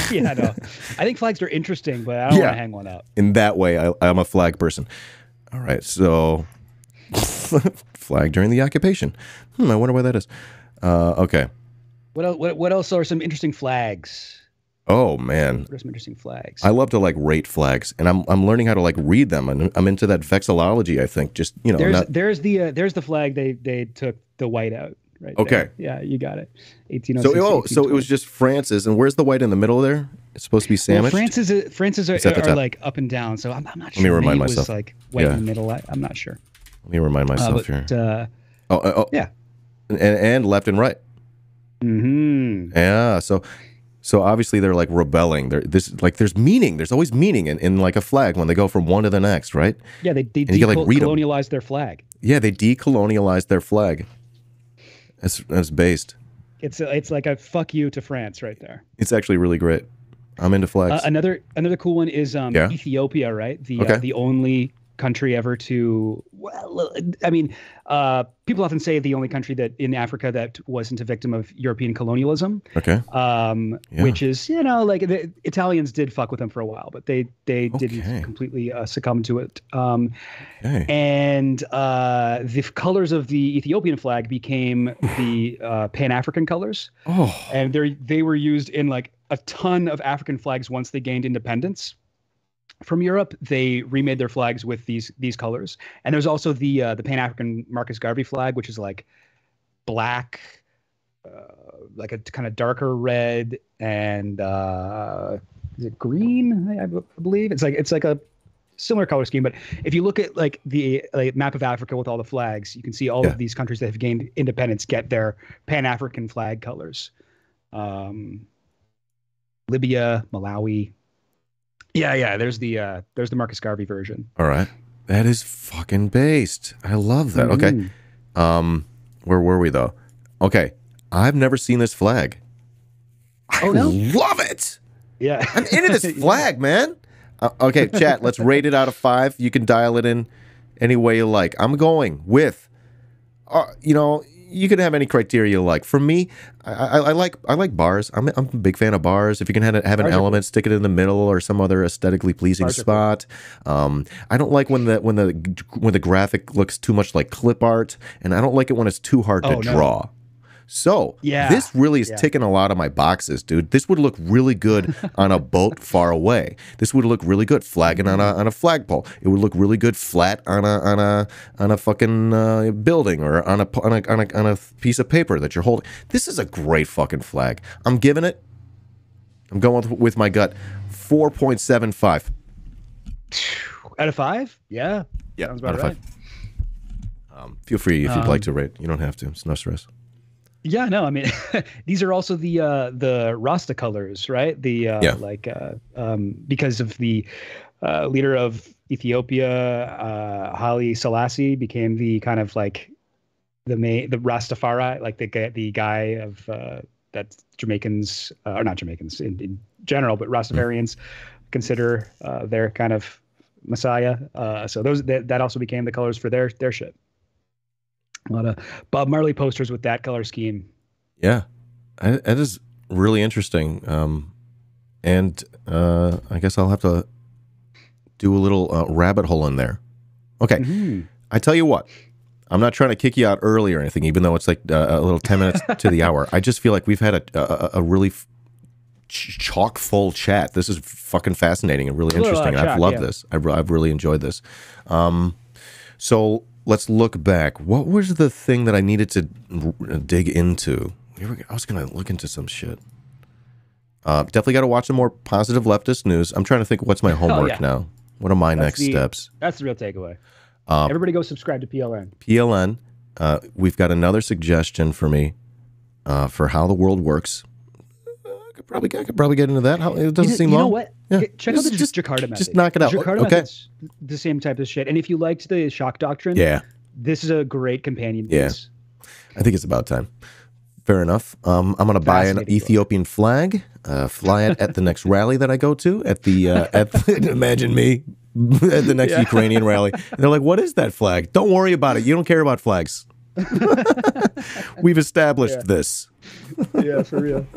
Speaker 1: Yeah,
Speaker 2: no. I think flags are interesting, but I don't want to hang one up.
Speaker 1: In that way, I'm a flag person. All right, so flag during the occupation. I wonder why that is. Okay.
Speaker 2: What else are some interesting flags?
Speaker 1: Oh man,
Speaker 2: what are some interesting flags?
Speaker 1: I love to like rate flags, and I'm learning how to like read them, and I'm into that vexillology. I think just
Speaker 2: there's the flag they took the white out right.
Speaker 1: Okay,
Speaker 2: there. Yeah, you got it. 1806.
Speaker 1: So it was just France's, and where's the white in the middle there? It's supposed to be sandwiched.
Speaker 2: Well, France are like up and down, so I'm not sure.
Speaker 1: Let me remind
Speaker 2: Maybe
Speaker 1: myself.
Speaker 2: It was like way in the middle. I'm not sure.
Speaker 1: Let me remind myself here.
Speaker 2: Yeah.
Speaker 1: And left and right. Yeah. So obviously they're like rebelling. There's meaning. There's always meaning in like a flag when they go from one to the next, right?
Speaker 2: Yeah, they decolonialized their flag.
Speaker 1: Yeah, they decolonialized their flag. That's based.
Speaker 2: It's like a fuck you to France right there.
Speaker 1: It's actually really great. I'm into flags.
Speaker 2: Another cool one is Ethiopia, right? The only country ever to, well, I mean, people often say the only country that in Africa that wasn't a victim of European colonialism.
Speaker 1: Okay.
Speaker 2: Which is, like the Italians did fuck with them for a while, but they didn't completely succumb to it. And the colors of the Ethiopian flag became the Pan-African colors. And they were used in like a ton of African flags once they gained independence from Europe. They remade their flags with these colors. And there's also the Pan-African Marcus Garvey flag, which is like black, like a kind of darker red, and is it green? I believe it's like a similar color scheme. But if you look at like the map of Africa with all the flags, you can see all of these countries that have gained independence get their Pan-African flag colors. Libya, Malawi. Yeah. There's the Marcus Garvey version.
Speaker 1: All right, that is fucking based. I love that. Okay, where were we though? Okay, I've never seen this flag. I love it. Yeah, I'm into this flag, man. Okay, chat. Let's rate it out of 5. You can dial it in any way you like. I'm going with, you can have any criteria you like. For me, I like bars. I'm a big fan of bars. If you can have an element, stick it in the middle or some other aesthetically pleasing spot. I don't like when the graphic looks too much like clip art, and I don't like it when it's too hard to draw. So this really is ticking a lot of my boxes, dude. This would look really good on a boat far away. This would look really good flagging on a flagpole. It would look really good flat on a fucking building or on a piece of paper that you're holding. This is a great fucking flag. I'm giving it. I'm going with my gut. 4.75
Speaker 2: out of 5. Yeah. Sounds about right.
Speaker 1: 5. Feel free if you'd like to rate. You don't have to. It's no stress.
Speaker 2: Yeah, no, I mean, these are also the Rasta colors, right? Because of the leader of Ethiopia, Haile Selassie, became the kind of like the Rastafari, like the guy of that Jamaicans, or not Jamaicans in general, but Rastafarians consider their kind of messiah. So that also became the colors for their ship. A lot of Bob Marley posters with that color scheme.
Speaker 1: Yeah, that is really interesting. And I guess I'll have to do a little rabbit hole in there. Okay, I tell you what, I'm not trying to kick you out early or anything, even though it's like a little 10 minutes to the hour. I just feel like we've had a really chock full chat. This is fucking fascinating and really interesting. I've loved this. I've really enjoyed this. So let's look back. What was the thing that I needed to dig into? I was going to look into some shit. Definitely got to watch some more positive leftist news. I'm trying to think what's my homework now. What are my next steps?
Speaker 2: That's the real takeaway. Everybody go subscribe to PLN.
Speaker 1: PLN. We've got another suggestion for me for how the world works. I could probably get into that. It doesn't seem long.
Speaker 2: You know what? Yeah. Check out the Jakarta method.
Speaker 1: Just knock it out.
Speaker 2: Jakarta method's the same type of shit. And if you liked the shock doctrine, this is a great companion piece.
Speaker 1: I think it's about time. Fair enough. I'm going to buy an Ethiopian flag, fly it at the next rally that I go to, imagine me at the next Ukrainian rally. And they're like, what is that flag? Don't worry about it. You don't care about flags. We've established this.
Speaker 2: Yeah, for real.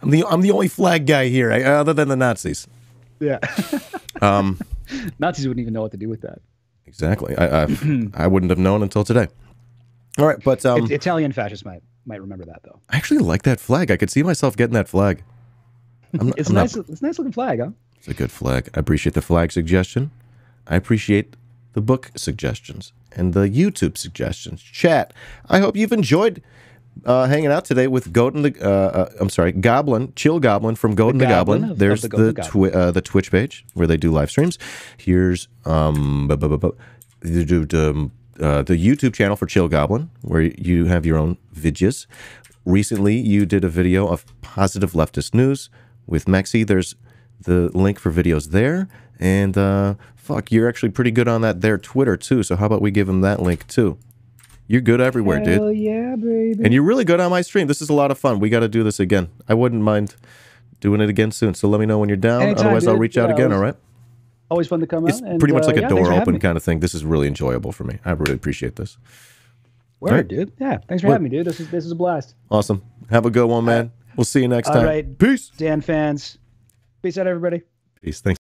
Speaker 1: I'm the only flag guy here, other than the Nazis.
Speaker 2: Yeah. Nazis wouldn't even know what to do with that.
Speaker 1: Exactly. I wouldn't have known until today. All right, but
Speaker 2: Italian fascists might remember that though.
Speaker 1: I actually like that flag. I could see myself getting that flag.
Speaker 2: It's a nice looking flag, huh?
Speaker 1: It's a good flag. I appreciate the flag suggestion. I appreciate the book suggestions and the YouTube suggestions. Chat, I hope you've enjoyed hanging out today with Goat and the Goblin, Chill Goblin from Goat and the Goblin. There's the Twitch page where they do live streams. Here's the YouTube channel for Chill Goblin, where you have your own videos. Recently, you did a video of positive leftist news with Mexi. There's the link for videos there. And fuck, you're actually pretty good on that there Twitter too. So how about we give him that link too? You're good everywhere, dude.
Speaker 2: Hell yeah, baby.
Speaker 1: And you're really good on my stream. This is a lot of fun. We got to do this again. I wouldn't mind doing it again soon. So let me know when you're down.
Speaker 2: Anytime,
Speaker 1: Otherwise,
Speaker 2: dude.
Speaker 1: I'll reach out again. All right.
Speaker 2: Always fun to come
Speaker 1: It's
Speaker 2: out. And,
Speaker 1: pretty much like a door open
Speaker 2: me.
Speaker 1: kind of thing. This is really enjoyable for me. I really appreciate this.
Speaker 2: Word,
Speaker 1: right.
Speaker 2: dude. Yeah, thanks for having me, dude. This is a blast.
Speaker 1: Awesome. Have a good one, man. We'll see you next time.
Speaker 2: All right.
Speaker 1: Peace.
Speaker 2: Dan fans. Peace out, everybody.
Speaker 1: Peace. Thanks.